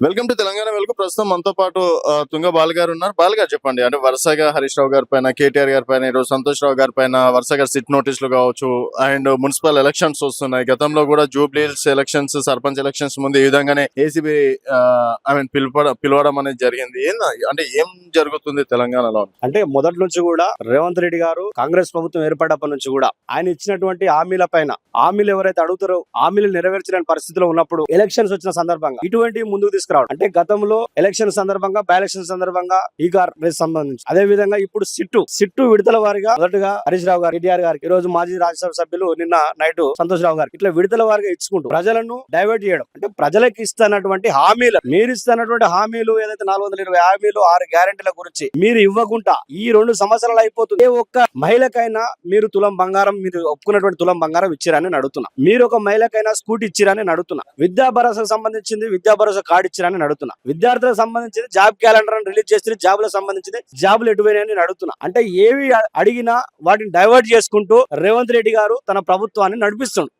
Welcome to Telangana వెలుగు. ప్రస్తుతం మనతో పాటు తుంగ బాలగారు ఉన్నారు. బాలగారు చెప్పండి, అంటే వరుసగా హరీష్ రావు గారి పైన, కేటీఆర్ గారి పైన, ఈరోజు సంతోష్ రావు గారి పైన వరుసగా సిట్ నోటీసులు కావచ్చు, అండ్ మున్సిపల్ ఎలక్షన్స్ వస్తున్నాయి. గతంలో కూడా జూబ్లీహిల్స్ ఎలక్షన్స్, సర్పంచ్ ఎలక్షన్స్ ముందు ఈ విధంగానే ఏసీబీ పిలవడం అనేది జరిగింది. అంటే ఏం జరుగుతుంది తెలంగాణలో? అంటే మొదటి నుంచి కూడా రేవంత్ రెడ్డి గారు కాంగ్రెస్ ప్రభుత్వం ఏర్పడ్డప్పటి నుంచి కూడా ఆయన ఇచ్చినటువంటి హామీల పైన, హామీలు ఎవరైతే అడుగుతారో హామీలు నెరవేర్చలేని పరిస్థితిలో ఉన్నప్పుడు ఎలక్షన్స్ వచ్చిన సందర్భంగా ఇటువంటి ముందుకు తీసుకురావడం, అంటే గతంలో ఎలక్షన్ సందర్భంగా, బై ఎలక్షన్ సందర్భంగా ఈగార్ రేస్ సంబంధించి, అదే విధంగా ఇప్పుడు సిట్టు విడతల వారిగా మొదటగా హరీష్ రావు గారు, కేటీఆర్ గారికి, ఈ రోజు మాజీ రాజ్యసభ సభ్యులు నిన్న నైట్ సంతోష్ రావు గారు, ఇట్లా విడతల వారిగా ఇచ్చుకుంటూ ప్రజలను డైవర్ట్ చేయడం. అంటే ప్రజలకు ఇస్తున్నటువంటి హామీలు, మీరు ఇస్తున్నటువంటి హామీలు ఏదైతే 420 హామీలు, 6 గ్యారెంటీల గురించి మీరు ఇవ్వకుండా ఈ 2 సంవత్సరాలు అయిపోతుంది. ఏ ఒక్క మహిళకైనా మీరు తులం బంగారం, మీరు ఒప్పుకున్నటువంటి తులం బంగారం ఇచ్చిరని అడుగుతున్నా. మీరు ఒక మహిళకైనా స్కూటీ ఇచ్చిరని అడుగుతున్నా. విద్యా భరోసా సంబంధించింది విద్యా భరోసా కార్డు ఇచ్చిరని అడుగుతున్నా. విద్యార్థులకు సంబంధించింది జాబ్ క్యాలెండర్ అని రిలీజ్ చేస్తే జాబులకు సంబంధించింది జాబులు ఎటువైనాయని అడుగుతున్నా. అంటే ఏవి అడిగినా వాటిని డైవర్ట్ చేసుకుంటూ రేవంత్ రెడ్డి గారు తన ప్రభుత్వాన్ని నడిపిస్తుండు.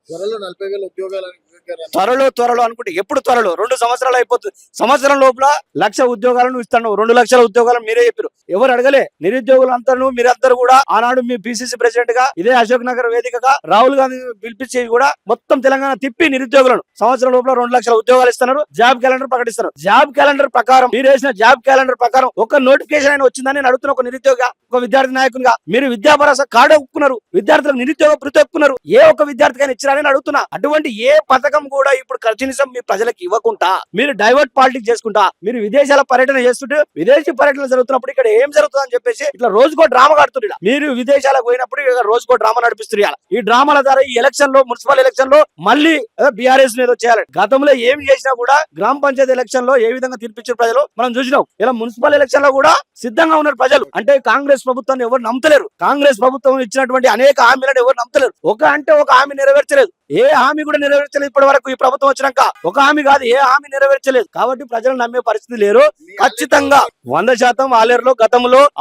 త్వరలో అనుకుంటే ఎప్పుడు త్వరలో? 2 సంవత్సరాలు అయిపోతుంది. సంవత్సరం లోపల 1,00,000 ఉద్యోగాలను ఇస్తాను. 2 లక్షల ఉద్యోగాలను మీరే చెప్పారు, ఎవరు అడగలే. నిరుద్యోగులందరూ మీరందరూ కూడా ఆనాడు మీ పిసిసి ప్రెసిడెంట్ గా ఇదే అశోక్ నగర్ వేదికగా రాహుల్ గాంధీ పిలిపించి కూడా మొత్తం తెలంగాణ తిప్పి నిరుద్యోగులను సంవత్సరం లోపల 2 లక్షల ఉద్యోగాలు ఇస్తున్నారు. జాబ్ క్యాలెండర్ ప్రకటిస్తారు. జాబ్ క్యాలెండర్ ప్రకారం, మీరు వేసిన జాబ్ క్యాలెండర్ ప్రకారం ఒక నోటిఫికేషన్ అయినా వచ్చిందని నేను అడుగుతున్నా. ఒక నిరుద్యోగ, ఒక విద్యార్థి నాయకునిగా మీరు విద్యా భరోసా కార్డు ఒప్పుకున్నారు, విద్యార్థులకు నిరుద్యోగ భృతి ఒప్పుకున్నారు. ఏ ఒక్క విద్యార్థికైనా ఇచ్చారని అడుగుతున్నా. అటువంటి ఏ పథకం కూడా ఇప్పుడు కనీసం మీ ప్రజలకు ఇవ్వకుండా మీరు డైవర్ట్ పాలిటిక్స్ చేసుకుంటా, మీరు విదేశాల పర్యటన చేస్తుంటే, విదేశీ పర్యటన జరుగుతున్నప్పుడు ఇక్కడ ఏం జరుగుతుందని చెప్పేసి ఇట్లా రోజుకో డ్రామా కడుతున్నారు. మీరు విదేశాలకు పోయినప్పుడు రోజుకో డ్రామా నడిపిస్తున్నారు. ఈ డ్రామాల ద్వారా ఈ ఎలక్షన్ లో, మున్సిపల్ ఎలక్షన్ లో మళ్ళీ బీఆర్ఎస్ ఏదో చేయాలి. గతంలో ఏం చేసినా కూడా గ్రామ పంచాయతీ ఎలక్షన్ లో ఏ విధంగా తీర్పిచ్చారు ప్రజలు మనం చూసినాం. ఇలా మున్సిపల్ ఎలక్షన్ లో కూడా సిద్ధంగా ఉన్నారు ప్రజలు. అంటే కాంగ్రెస్ ప్రభుత్వాన్ని ఎవరు నమ్మతలేరు. కాంగ్రెస్ ప్రభుత్వం ఇచ్చినటువంటి అనేక హామీలను ఎవరు నమ్మతలేరు. ఒక హామీ నెరవేర్చలేదు. ఏ హామీ కూడా నెరవేర్చలేదు ఇప్పటి వరకు. ఈ ప్రభుత్వం వచ్చినాక ఒక హామీ కాదు, ఏ హామీ నెరవేర్చలేదు. కాబట్టి ప్రజలు నమ్మే పరిస్థితి లేరు. ఖచ్చితంగా 100%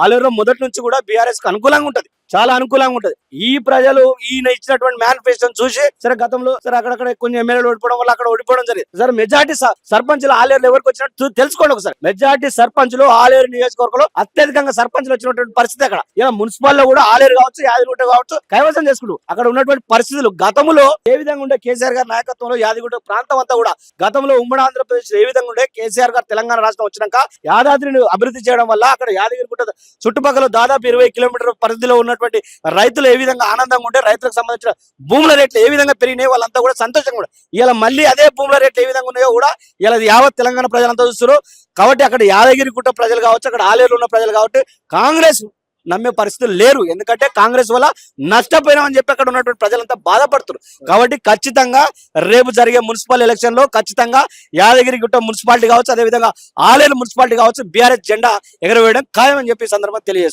ఆలేరులో మొదటి నుంచి కూడా బీఆర్ఎస్ కు అనుకూలంగా ఉంటది, చాలా అనుకూలంగా ఉంటది. ఈ ప్రజలు ఈయన ఇచ్చినటువంటి మేనిఫెస్టోని చూసి, సరే గతంలో సరే అక్కడక్కడ కొన్ని ఎమ్మెల్యేలు ఓడిపోవడం వల్ల అక్కడ ఓడిపోవడం జరిగింది. సరే మెజార్టీ సర్పంచులు ఆలేరులో ఎవరికి వచ్చినట్టు తెలుసుకోండి ఒకసారి. మెజార్టీ సర్పంచులు ఆలేరు నియోజకవర్గంలో అత్యధికంగా సర్పంచులు వచ్చినటువంటి పరిస్థితి అక్కడ. ఇలా మున్సిపల్ లో కూడా ఆలేరు కావచ్చు, యాదగిరిగుట్ట కావచ్చు, కైవసం చేసుకుంటూ అక్కడ ఉన్నటువంటి పరిస్థితులు గతంలో ఏ విధంగా ఉండే కేసీఆర్ గారి నాయకత్వంలో యాదగిరిగుట్ట ప్రాంతం అంతా కూడా గతంలో ఉమ్మడి ఆంధ్రప్రదేశ్ ఏ విధంగా ఉండే, కేసీఆర్ గారు తెలంగాణ రాష్ట్రం వచ్చినాక యాదాద్రిని అభివృద్ధి చేయడం వల్ల అక్కడ యాదగిరిగుట్ట చుట్టుపక్కల దాదాపు 20 కిలోమీటర్ల పరిధిలో ఉన్నటువంటి రైతులు ఏ విధంగా ఆనందంగా ఉంటే, రైతులకు సంబంధించిన భూముల రేట్లు ఏ విధంగా పెరిగినాయి, వాళ్ళంతా కూడా సంతోషంగా కూడా. ఇలా మళ్ళీ అదే భూముల రేట్లు ఏ విధంగా ఉన్నాయో కూడా ఇలా యావత్ తెలంగాణ ప్రజలంతా చూస్తారు. కాబట్టి అక్కడ యాదగిరిగుట్ట ప్రజలు కావచ్చు, అక్కడ ఆలేరులో ఉన్న ప్రజలు కాబట్టి కాంగ్రెస్ నమ్మే పరిస్థితులు లేరు. ఎందుకంటే కాంగ్రెస్ వల్ల నష్టపోయినామని చెప్పి అక్కడ ఉన్నటువంటి ప్రజలంతా బాధపడుతున్నారు. కాబట్టి ఖచ్చితంగా రేపు జరిగే మున్సిపల్ ఎలక్షన్ లో ఖచ్చితంగా యాదగిరిగుట్ట మున్సిపాలిటీ కావచ్చు, అదేవిధంగా ఆలేరు మున్సిపాలిటీ కావచ్చు, బీఆర్ఎస్ జెండా ఎగరవేయడం ఖాయమని చెప్పి సందర్భంగా తెలియజేస్తారు.